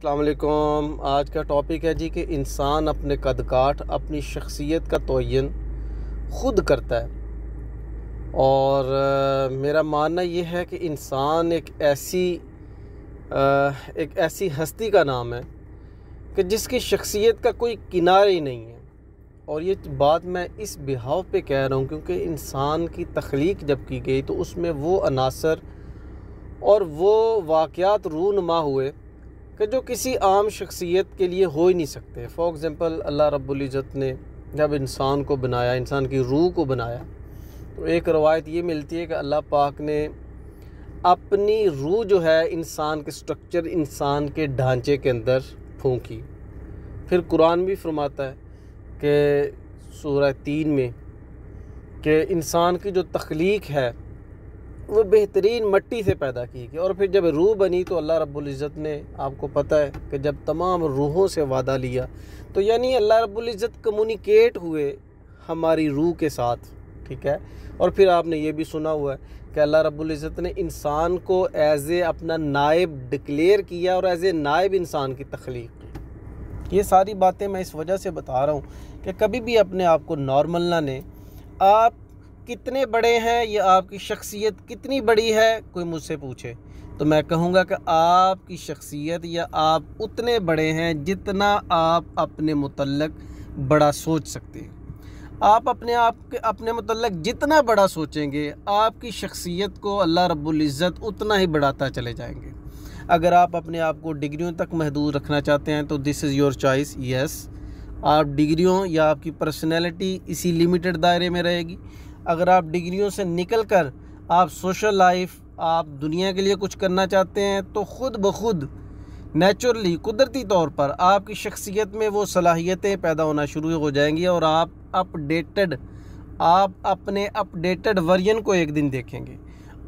अस्सलाम वालेकुम। आज का टॉपिक है जी कि इंसान अपने कद-काठ, अपनी शख्सियत का तयन ख़ुद करता है। और मेरा मानना ये है कि इंसान एक ऐसी हस्ती का नाम है कि जिसकी शख्सियत का कोई किनारा ही नहीं है। और ये बात मैं इस बिहाव पे कह रहा हूँ क्योंकि इंसान की तख्लीक जब की गई तो उसमें वो अनासर और वो वाक़यात रूनुमा हुए कि जो किसी आम शख्सियत के लिए हो ही नहीं सकते। फ़ॉर एग्ज़ाम्पल अल्लाह रब्बुल इज़्ज़त ने जब इंसान को बनाया, इंसान की रूह को बनाया, तो एक रवायत ये मिलती है कि अल्लाह पाक ने अपनी रूह जो है इंसान के स्ट्रक्चर, इंसान के ढांचे के अंदर फूंकी। फिर कुरान भी फरमाता है कि सूरह 3 में कि इंसान की जो तख्लीक है वो बेहतरीन मिट्टी से पैदा की गई। और फिर जब रूह बनी तो अल्लाह रब्बुल इज़्ज़त ने, आपको पता है कि जब तमाम रूहों से वादा लिया, तो यानी अल्लाह रब्बुल इज़्ज़त कम्युनिकेट हुए हमारी रूह के साथ, ठीक है। और फिर आपने ये भी सुना हुआ है कि अल्लाह रब्बुल इज़्ज़त ने इंसान को एज़ ए अपना नायब डिक्लेयर किया और एज़ ए नायब इंसान की तख्लीक की। ये सारी बातें मैं इस वजह से बता रहा हूँ कि कभी भी अपने आप को नॉर्मल ना लें। आप कितने बड़े हैं या आपकी शख्सियत कितनी बड़ी है, कोई मुझसे पूछे तो मैं कहूँगा कि आपकी शख्सियत या आप उतने बड़े हैं जितना आप अपने मुतल्लक बड़ा सोच सकते हैं। आप अपने मुतल्लक जितना बड़ा सोचेंगे, आपकी शख्सियत को अल्लाह रब्बुल इज़्ज़त उतना ही बढ़ाता चले जाएंगे। अगर आप अपने आप को डिग्रियों तक महदूद रखना चाहते हैं तो this is your choice. Yes, आप डिग्रियों या आपकी पर्सनैलिटी इसी लिमिटेड दायरे में रहेगी। अगर आप डिग्रियों से निकल कर आप सोशल लाइफ, आप दुनिया के लिए कुछ करना चाहते हैं तो ख़ुद ब खुद नेचुरली, कुदरती तौर पर आपकी शख्सियत में वो सलाहियतें पैदा होना शुरू हो जाएंगी और आप अपने अपडेटेड वर्जन को एक दिन देखेंगे।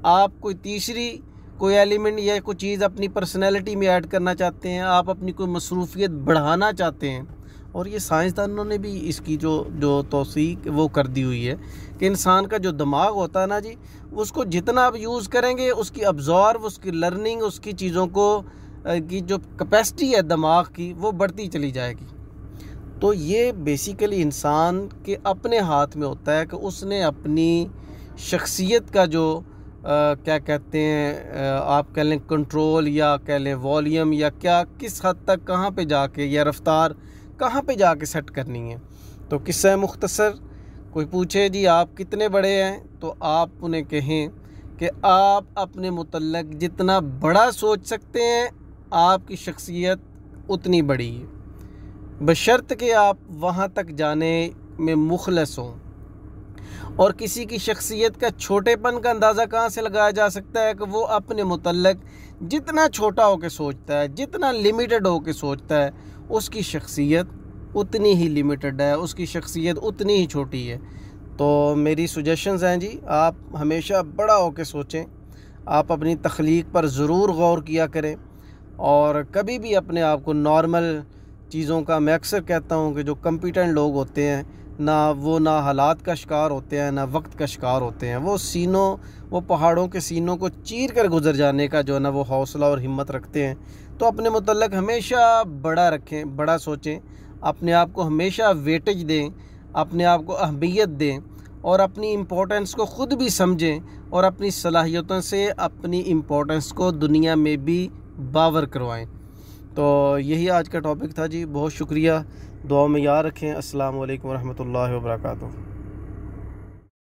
आप कोई एलिमेंट या कोई चीज़ अपनी पर्सनैलिटी में ऐड करना चाहते हैं, आप अपनी कोई मसरूफ़ियत बढ़ाना चाहते हैं। और ये साइंसदानों ने भी इसकी जो तौसीक वो कर दी हुई है कि इंसान का जो दिमाग होता है ना जी, उसको जितना आप यूज़ करेंगे, उसकी अब्ज़ॉर्व, उसकी लर्निंग, उसकी चीज़ों को की जो कैपेसिटी है दिमाग की, वो बढ़ती चली जाएगी। तो ये बेसिकली इंसान के अपने हाथ में होता है कि उसने अपनी शख्सियत का जो क्या कहते हैं, आप कह लें कंट्रोल या कह लें वॉल्यूम, या क्या किस हद तक कहाँ पे जाके, या रफ्तार कहाँ पे जाके सेट करनी है। तो किस्सा मुख्तसर, कोई पूछे जी आप कितने बड़े हैं, तो आप उन्हें कहें कि आप अपने मुतल्लक जितना बड़ा सोच सकते हैं, आपकी शख्सियत उतनी बड़ी है, बशर्त कि आप वहाँ तक जाने में मुखलस हों। और किसी की शख्सियत का छोटेपन का अंदाज़ा कहाँ से लगाया जा सकता है कि वो अपने मुतल्लक जितना छोटा होकर सोचता है, जितना लिमिटेड होकर सोचता है, उसकी शख्सियत उतनी ही लिमिटेड है, उसकी शख्सियत उतनी ही छोटी है। तो मेरी सजेशंस हैं जी, आप हमेशा बड़ा होकर सोचें, आप अपनी तख्लीक पर ज़रूर गौर किया करें और कभी भी अपने आप को नॉर्मल चीज़ों का, मैं अक्सर कहता हूँ कि जो कॉम्पिटेंट लोग होते हैं ना हालात का शिकार होते हैं, ना वक्त का शिकार होते हैं। वो पहाड़ों के सीनों को चीर कर गुजर जाने का जो है ना वो हौसला और हिम्मत रखते हैं। तो अपने मुतल्लक हमेशा बड़ा रखें, बड़ा सोचें, अपने आप को हमेशा वेटेज दें, अपने आप को अहमियत दें और अपनी इम्पोर्टेंस को ख़ुद भी समझें और अपनी सलाहियतों से अपनी इम्पोर्टेंस को दुनिया में भी बावर करवाएं। तो यही आज का टॉपिक था जी। बहुत शुक्रिया, दुआ में याद रखें। अस्सलाम वालेकुम रहमतुल्लाहि व बरकातुहू।